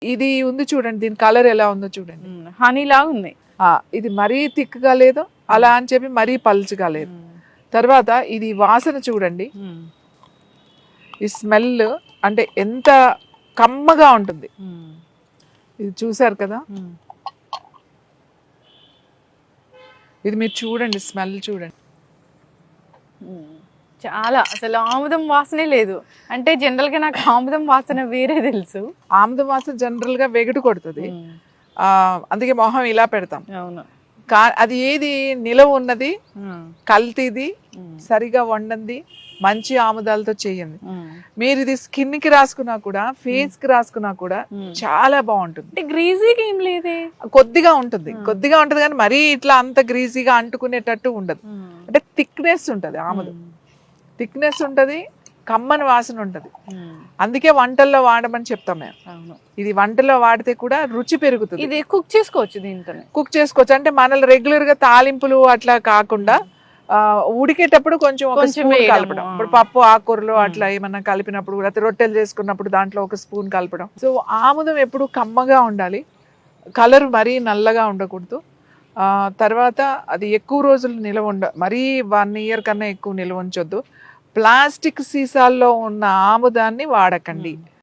ఇది ఉంది చూడండి, దీని కలర్ ఎలా ఉందో చూడండి. హనీ లాగా ఉంది. ఇది మరీ థిక్గా లేదు, అలా అని చెప్పి మరీ పల్చగా లేదు. తర్వాత ఇది వాసన చూడండి, ఈ స్మెల్ అంటే ఎంత కమ్మగా ఉంటుంది. ఇది చూసారు కదా, ఇది మీరు చూడండి, స్మెల్ చూడండి. చాలా అసలు ఆముదం వాసనే లేదు. అంటే జనరల్ గా నాకు ఆముదం వాసన వేరే తెలుసు. ఆముదం వాసన జనరల్ గా వెగటు కొడుతుంది, అందుకే మొహం ఇలా పెడతాం. అవును. అది ఏది నిలవ ఉన్నది, కల్తీది, సరిగా వండంది, మంచి ఆముదాలతో చేయండి. మీరు ఇది స్కిన్ కి రాసుకున్నా కూడా, ఫేస్ కి రాసుకున్నా కూడా చాలా బాగుంటుంది. అంటే గ్రీజీగా ఏం లేదే, కొద్దిగా ఉంటుంది కానీ మరీ ఇట్లా అంత గ్రీజీగా అంటుకునేటట్టు ఉండదు. అంటే థిక్నెస్ ఉంటది, ఆముదం థిక్నెస్ ఉంటది, కమ్మని వాసన ఉంటది. అందుకే వంటల్లో వాడమని చెప్తాం మేము. ఇది వంటలో వాడితే కూడా రుచి పెరుగుతుంది. ఇది కుక్ చేసుకోవచ్చు, దీంతో కుక్ చేసుకోవచ్చు. అంటే మనల్ని రెగ్యులర్ గా తాలింపులు అట్లా కాకుండా ఉడికేటప్పుడు కొంచెం ఒక స్పూన్ కలపడం. ఇప్పుడు పప్పు ఆకుకూరలు అట్లా ఏమన్నా కలిపినప్పుడు కూడా, రొట్టెలు చేసుకున్నప్పుడు దాంట్లో ఒక స్పూన్ కలపడం. సో ఆముదం ఎప్పుడు కమ్మగా ఉండాలి, కలర్ మరీ నల్లగా ఉండకూడదు. తర్వాత అది ఎక్కువ రోజులు నిల్వ మరీ 1 year కన్నా ఎక్కువ నిల్వ ఉంచొద్దు. ప్లాస్టిక్ సీసాల్లో ఉన్న ఆముదాన్ని వాడకండి.